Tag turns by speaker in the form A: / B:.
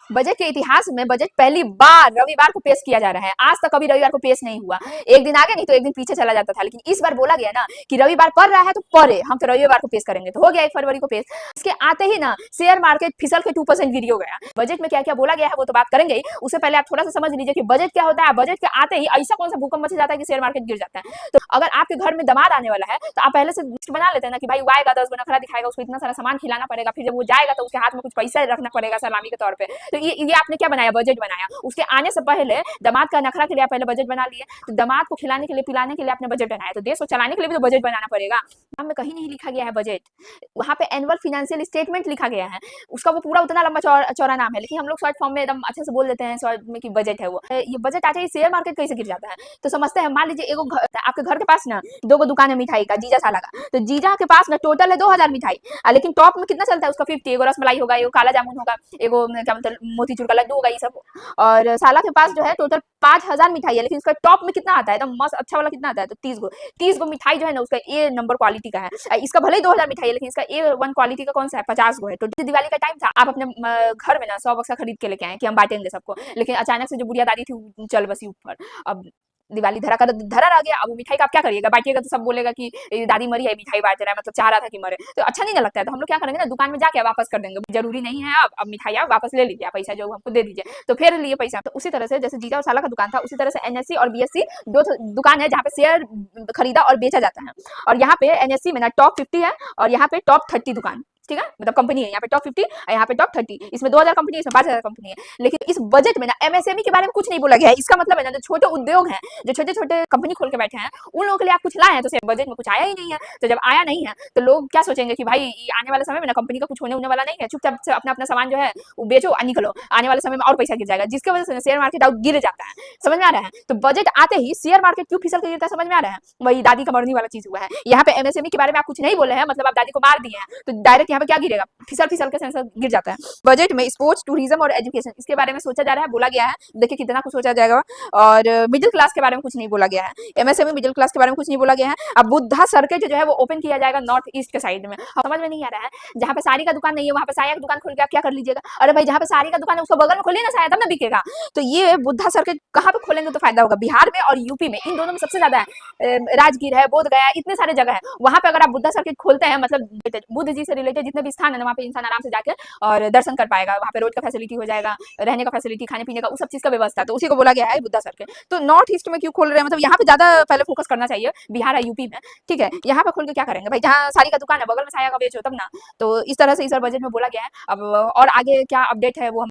A: Budget के इतिहास में बजट पहली बार रविवार को पेश किया जा रहा है। आज तक कभी रविवार को पेश नहीं हुआ। एक दिन आगे नहीं तो एक दिन पीछे चला जाता था, लेकिन इस बार बोला गया ना कि रविवार पड़ रहा है तो पड़े, हम तो रविवार को पेश करेंगे। तो हो गया 1 फरवरी को पेश। इसके आते ही ना शेयर मार्केट फिसल के 2% गिर हो गया। बजट में क्या क्या बोला गया है वो तो बात करेंगे ही। उससे पहले आप थोड़ा सा समझ लीजिए कि बजट क्या होता है। बजट के आते ही ऐसा कौन सा भूकंप मच जाता है कि शेयर मार्केट गिर जाता है। तो अगर आपके घर में दामाद आने वाला है तो आप पहले से लिस्ट बना लेते हैं ना कि भाई वो आएगा, 10 गो नखरा दिखाएगा, उसको इतना सारा सामान खिलाना पड़ेगा, फिर जब वो जाएगा तो उसके हाथ में कुछ पैसा रखना पड़ेगा सलामी के तौर पे। तो ये आपने क्या बनाया, बजट बनाया। उसके आने से पहले दामाद का नखरा के लिए आप पहले बजट बना लिए। तो दामाद को खिलाने के लिए पिलाने के लिए आपने बजट बनाया। तो देश को चलाने के लिए भी तो बजट बनाना पड़ेगा। में कहीं नहीं लिखा गया है बजट, वहां पे एनुअल फाइनेंशियल स्टेटमेंट लिखा गया है। उसका वो पूरा उतना लंबा चौड़ा नाम है, लेकिन हम लोग शॉर्ट फॉर्म में एकदम अच्छे से बोल देते हैं शॉर्ट में कि बजट है वो। ये बजट आते ही शेयर मार्केट कैसे गिर जाता है तो समझते हैं। मान लीजिए एगो आपके घर के पास ना 2 गो दुकान है मिठाई का, जीजा साला का। तो जीजा के पास ना टोटल है 2000 मिठाई, लेकिन टॉप में कितना चलता है उसका 50। एगो रसमलाई होगा, एगो काला जामुन होगा, एगो क्या मतलब मोतीचूर का लड्डू होगा, ये सब। और साला के पास जो है टोटल 5000 मिठाई है, लेकिन उसका टॉप में कितना आता है एकदम मस्त अच्छा वाला कितना आता है तो 30 गो मिठाई जो है ना उसका ए नंबर क्वालिटी का है। इसका भले ही 2000 मिठाई है, लेकिन इसका A1 क्वालिटी का कौन सा है 50 गो है। तो दिवाली का टाइम था, आप अपने घर में ना 100 बक्सा खरीद के लेके आए कि हम बांटेंगे सबको। लेकिन अचानक से जो बुढ़िया दादी थी चल बसी ऊपर। अब दिवाली धरा रह गया। अब मिठाई का आप क्या करिएगा, बांटिएगा तो सब बोलेगा कि दादी मरी है मिठाई बांट रहा है, मतलब चाह रहा था कि मरे, तो अच्छा नहीं ना लगता है। तो हम लोग क्या करेंगे ना, दुकान में जाके वापस कर देंगे, जरूरी नहीं है अब मिठाई आप वापस ले लीजिए, पैसा जो हमको दे दीजिए। तो फिर लिए पैसा। तो उसी तरह से जैसे जीजा और साला का दुकान था, उसी तरह से एनएससी और बीएससी दो दुकान है जहाँ पे शेयर खरीदा और बेचा जाता है। और यहाँ पे एनएससी में ना टॉप 50 है और यहाँ पे टॉप 30 दुकान, ठीक है, मतलब कंपनी है। यहाँ पे टॉप 50 और यहाँ पे टॉप 30। इसमें 2000 कंपनी है, इसमें 5000 कंपनी है। लेकिन इस बजट में ना एमएसएमई के बारे में कुछ नहीं बोला गया है। इसका मतलब है ना जो छोटे उद्योग हैं, जो छोटे छोटे कंपनी खोल के बैठे हैं, उन लोगों के लिए आप कुछ लाए हैं तो बजट में कुछ आया ही नहीं है। तो जब आया नहीं है तो लोग क्या सोचेंगे कि भाई आने वाले समय में ना कंपनी का कुछ होने वाला नहीं है, चुपचाप से अपना अपना सामान जो है वो बेचो और निकलो, आने वाले समय में और पैसा गिर जाएगा, जिसकी वजह से शेयर मार्केट गिर जाता है। समझ में आ रहा है। तो बजट आते ही शेयर मार्केट क्यों फिसल के गिरता है समझ में आ रहा है। वही दादी का मरनी वाला चीज हुआ है। यहाँ पे एमएसएमई के बारे में आप कुछ नहीं बोले हैं, मतलब आप दादी को मार दिए हैं, तो डायरेक्ट यहाँ पे क्या गिरेगा, फिसल के सेंसर गिर जाता है। बजट में स्पोर्ट्स, टूरिज्म और एजुकेशन इसके बारे में सोचा जा रहा है, बोला गया है। देखिए कितना कुछ सोचा जाएगा। और मिडिल क्लास के बारे में कुछ नहीं बोला गया है। एमएसएमई मिडिल क्लास के बारे में कुछ नहीं बोला गया है। अब बुद्धा सर्किट जो है वो ओपन किया जाएगा नॉर्थ ईस्ट के साइड में। समझ में नहीं आ रहा है, जहाँ पे साड़ी का दुकान नहीं है वहाँ पे साया की दुकान खोल के आप क्या कर लीजिएगा। अरे भाई जहाँ पे साड़ी का दुकान है उसका बगल में खोलिए ना साया, तब ना बिकेगा। तो ये बुद्धा सर्किट कहाँ पे खोलेंगे तो फायदा होगा, बिहार में और यूपी में, इन दोनों में सबसे ज्यादा है। राजगीर है, बोध गया, इतने सारे जगह है, वहां पे अगर आप बुद्धा सर्किट खोलते हैं, मतलब बुद्ध जी से रिलेटेड जितने भी स्थान है ना वहाँ पे इंसान आराम से जाके और दर्शन कर पाएगा। वहाँ पे रोड का फैसिलिटी हो जाएगा, रहने का फैसिलिटी, खाने पीने का, उस सब चीज का व्यवस्था। तो उसी को बोला गया है बुद्धा सर्किट। तो नॉर्थ ईस्ट में क्यों खोल रहे हैं, मतलब यहाँ पे ज्यादा पहले फोकस करना चाहिए, बिहार है यूपी में, ठीक है। यहाँ पे खोल के क्या करेंगे भाई, जहाँ साड़ी का दुकान है बगल में साया का बेचो तब ना। तो इस तरह से इस बजट में बोला गया है। अब और आगे क्या अपडेट है वो हम